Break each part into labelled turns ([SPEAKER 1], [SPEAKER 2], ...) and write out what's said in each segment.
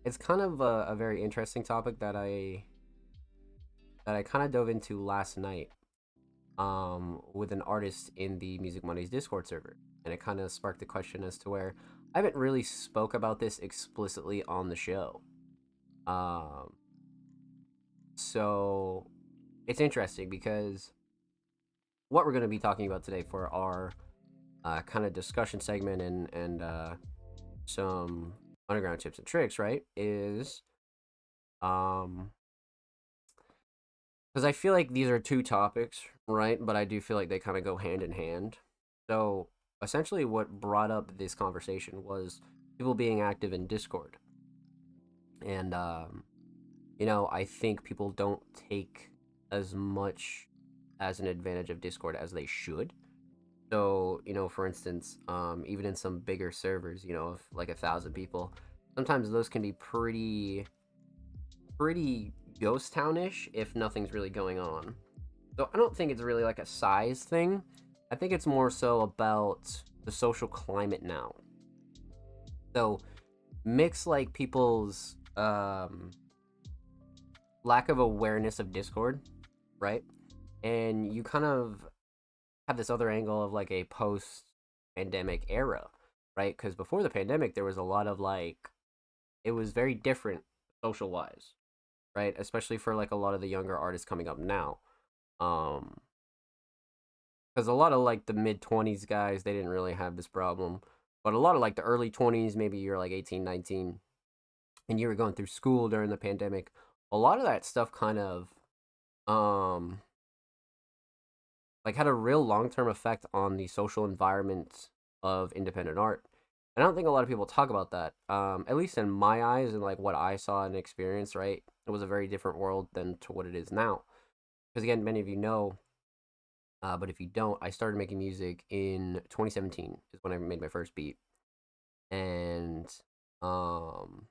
[SPEAKER 1] it's kind of a very interesting topic that I kind of dove into last night with an artist in the Music Mondays Discord server, and it kind of sparked the question as to where I haven't really spoke about this explicitly on the show. Um, so it's interesting because what we're going to be talking about today for our kind of discussion segment and some underground tips and tricks, right? Is um because I feel like these are two topics, right? But I do feel like they kind of go hand in hand. So essentially, what brought up this conversation was people being active in Discord, and I think people don't take as much as an advantage of Discord as they should. So, for instance, even in some bigger servers, of like 1,000 people, sometimes those can be pretty ghost townish if nothing's really going on. So I don't think it's really like a size thing. I think it's more so about the social climate now. So mix like people's lack of awareness of Discord, right? And you kind of have this other angle of like a post pandemic era, right? Because before the pandemic, there was a lot of like, it was very different social wise, right? Especially for like a lot of the younger artists coming up now. Um, because a lot of like the mid 20s guys, they didn't really have this problem. But a lot of like the early 20s, maybe you're like 18, 19, and you were going through school during the pandemic, a lot of that stuff kind of um like had a real long-term effect on the social environment of independent art. And I don't think a lot of people talk about that. At least in my eyes and like what I saw and experienced, right? It was a very different world than to what it is now. Because again, many of you know, but if you don't, I started making music in 2017 is when I made my first beat. And um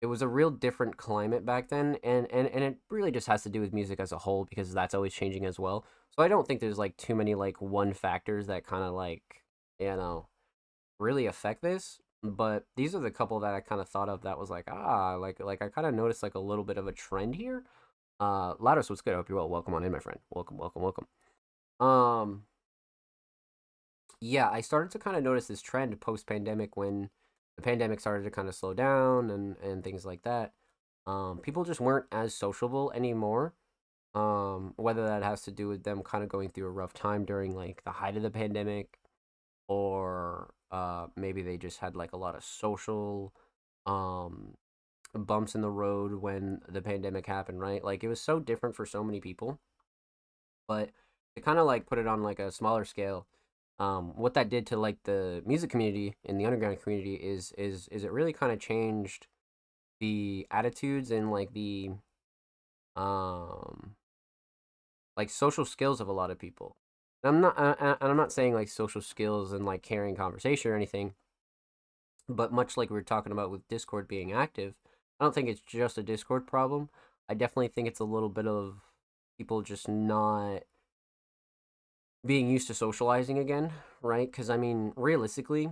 [SPEAKER 1] it was a real different climate back then, and it really just has to do with music as a whole because that's always changing as well. So I don't think there's like too many like one factors that kind of like you know really affect this. But these are the couple that I kind of thought of that was like like I kind of noticed like a little bit of a trend here. Lattice, what's good? I hope you're well. Welcome on in, my friend. Welcome, welcome, welcome. Um, yeah, I started to kind of notice this trend post pandemic when the pandemic started to kind of slow down and things like that. People just weren't as sociable anymore. Whether that has to do with them kind of going through a rough time during like the height of the pandemic, or maybe they just had like a lot of social um bumps in the road when the pandemic happened, right? Like it was so different for so many people, but to kind of like put it on like a smaller scale, what that did to like the music community and the underground community is it really kind of changed the attitudes and um like social skills of a lot of people. And I'm not saying like social skills and like carrying conversation or anything, but much like we were talking about with Discord being active, I don't think it's just a Discord problem. I definitely think it's a little bit of people just not being used to socializing again, right? Because I mean, realistically,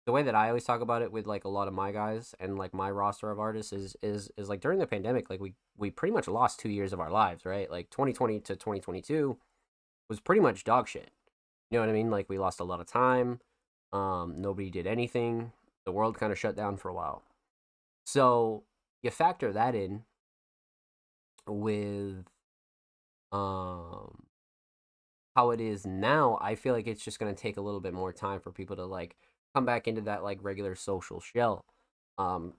[SPEAKER 1] the way that I always talk about it with like a lot of my guys and like my roster of artists is like during the pandemic, like we pretty much lost 2 years of our lives, right? Like 2020 to 2022 was pretty much dog shit. You know what I mean? Like we lost a lot of time. Nobody did anything. The world kind of shut down for a while. So you factor that in with um how it is now. I feel like it's just gonna take a little bit more time for people to like come back into that like regular social shell. Um,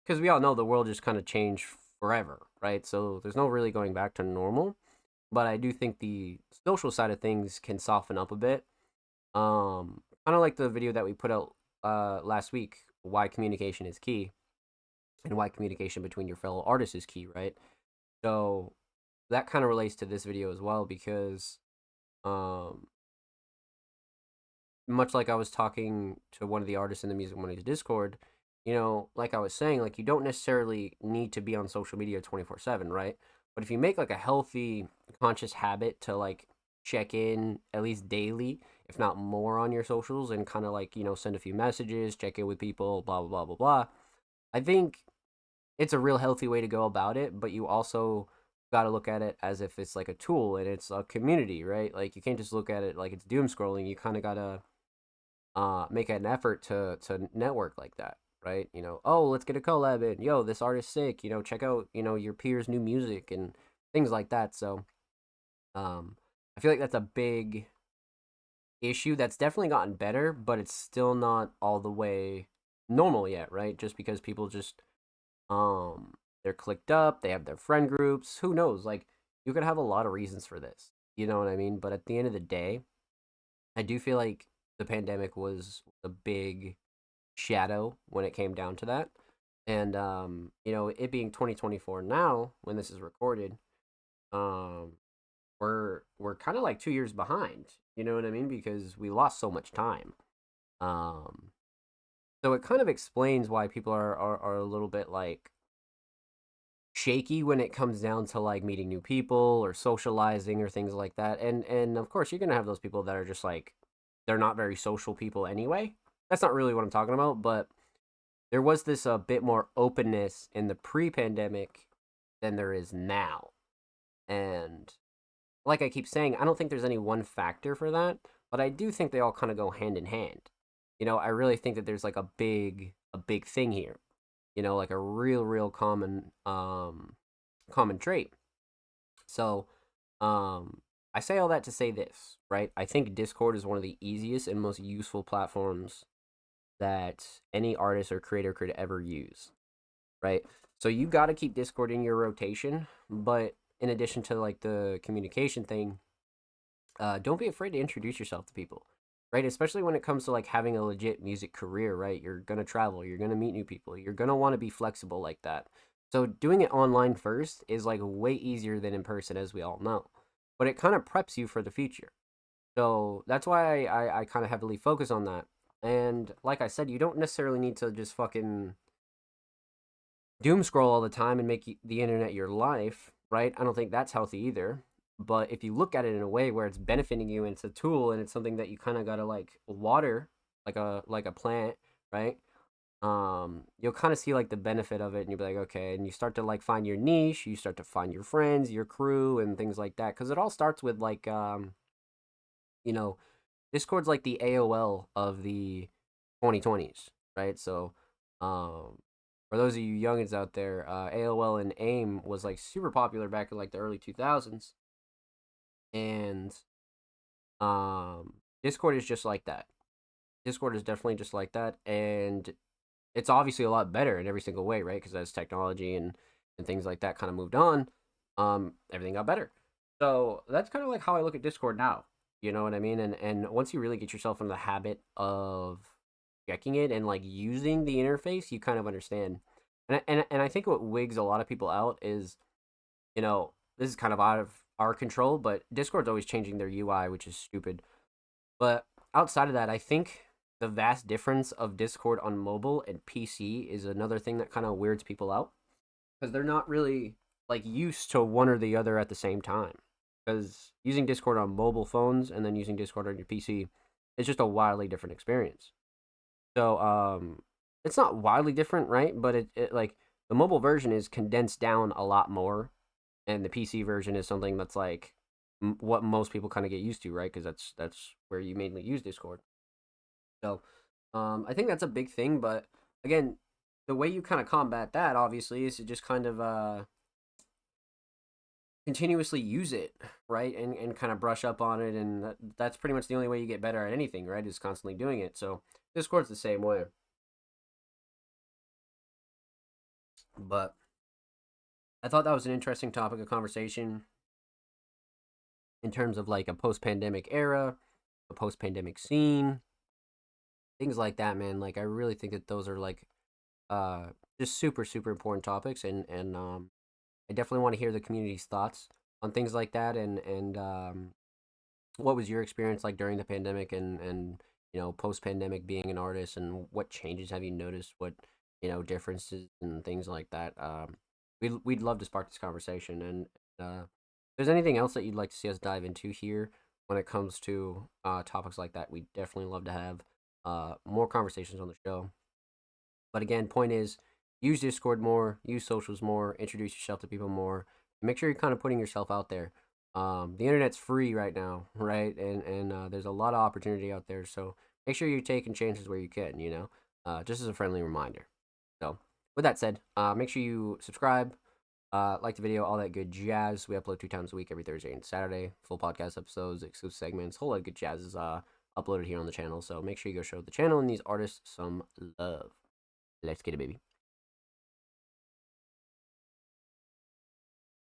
[SPEAKER 1] because we all know the world just kind of changed forever, right? So there's no really going back to normal. But I do think the social side of things can soften up a bit. Kind of like the video that we put out last week, why communication is key and why communication between your fellow artists is key, right? So that kind of relates to this video as well because um much like I was talking to one of the artists in the Music Money's Discord, like I was saying, like you don't necessarily need to be on social media 24/7, right? But if you make like a healthy, conscious habit to like check in at least daily, if not more, on your socials and kind of like, send a few messages, check in with people, blah, blah, blah, blah, blah. I think it's a real healthy way to go about it, but you also got to look at it as if it's like a tool and it's a community, right? Like you can't just look at it like it's doom scrolling. You kind of got to make an effort to network like that, right? Oh, let's get a collab in. Yo, this artist's sick. Check out your peers' new music and things like that. So, um, I feel like that's a big issue that's definitely gotten better, but it's still not all the way normal yet, right? Just because people just they're clicked up, they have their friend groups. Who knows? Like you could have a lot of reasons for this. You know what I mean? But at the end of the day, I do feel like the pandemic was a big shadow when it came down to that. And it being 2024 now when this is recorded, um we're kind of like 2 years behind. You know what I mean? Because we lost so much time. Um so it kind of explains why people are a little bit like shaky when it comes down to like meeting new people or socializing or things like that. And of course you're going to have those people that are just like they're not very social people anyway. That's not really what I'm talking about, but there was this a bit more openness in the pre-pandemic than there is now. And like I keep saying, I don't think there's any one factor for that, but I do think they all kind of go hand in hand. I really think that there's like a big thing here. Like a real common trait. So, I say all that to say this, right? I think Discord is one of the easiest and most useful platforms that any artist or creator could ever use, right? So you got to keep Discord in your rotation, but in addition to like the communication thing, don't be afraid to introduce yourself to people, right? Especially when it comes to like having a legit music career, right? You're gonna travel, you're gonna meet new people, you're gonna want to be flexible like that. So doing it online first is like way easier than in person, as we all know, but it kind of preps you for the future. So that's why I kind of heavily focus on that. And like I said, you don't necessarily need to just fucking doom scroll all the time and make the internet your life, right? I don't think that's healthy either. But if you look at it in a way where it's benefiting you and it's a tool and it's something that you kind of gotta like water, like a plant, right? You'll kind of see like the benefit of it, and you'll be like, okay, and you start to like find your niche, you start to find your friends, your crew, and things like that. Because it all starts with like, you know, Discord's like the AOL of the 2020s, right? So, um, for those of you youngins out there, AOL and AIM was like super popular back in like the early 2000s, and Discord is just like that. Discord is definitely just like that, and it's obviously a lot better in every single way, right? Because as technology and things like that kind of moved on, everything got better. So that's kind of like how I look at Discord now. You know what I mean? And once you really get yourself in the habit of checking it and like using the interface, you kind of understand. And I think what wigs a lot of people out is, this is kind of out of our control, but Discord's always changing their UI, which is stupid. But outside of that, I think the vast difference of Discord on mobile and PC is another thing that kind of weirds people out because they're not really like used to one or the other at the same time. Because using Discord on mobile phones and then using Discord on your PC is just a wildly different experience. So it's not wildly different, right? But it like the mobile version is condensed down a lot more, and the PC version is something that's like what most people kind of get used to, right? Because that's where you mainly use Discord. So, I think that's a big thing. But again, the way you kind of combat that, obviously, is to just kind of continuously use it, right? And kind of brush up on it. And that's pretty much the only way you get better at anything, right? Is constantly doing it. So, Discord's the same way. But I thought that was an interesting topic of conversation in terms of like a post pandemic era, a post pandemic scene, things like that, man. Like, I really think that those are like uh, just super important topics, and I definitely want to hear the community's thoughts on things like that, and what was your experience like during the pandemic and post pandemic being an artist, and what changes have you noticed? What differences and things like that. We'd love to spark this conversation, and if there's anything else that you'd like to see us dive into here when it comes to topics like that, we definitely love to have more conversations on the show. But again, point is, use Discord more, use socials more, introduce yourself to people more. Make sure you're kind of putting yourself out there. The internet's free right now, right? And there's a lot of opportunity out there. So make sure you're taking chances where you can. Just as a friendly reminder. So with that said, make sure you subscribe, like the video, all that good jazz. We upload 2 times a week, every Thursday and Saturday. Full podcast episodes, exclusive segments, whole lot of good jazz is uploaded here on the channel. So make sure you go show the channel and these artists some love. Let's get it, baby.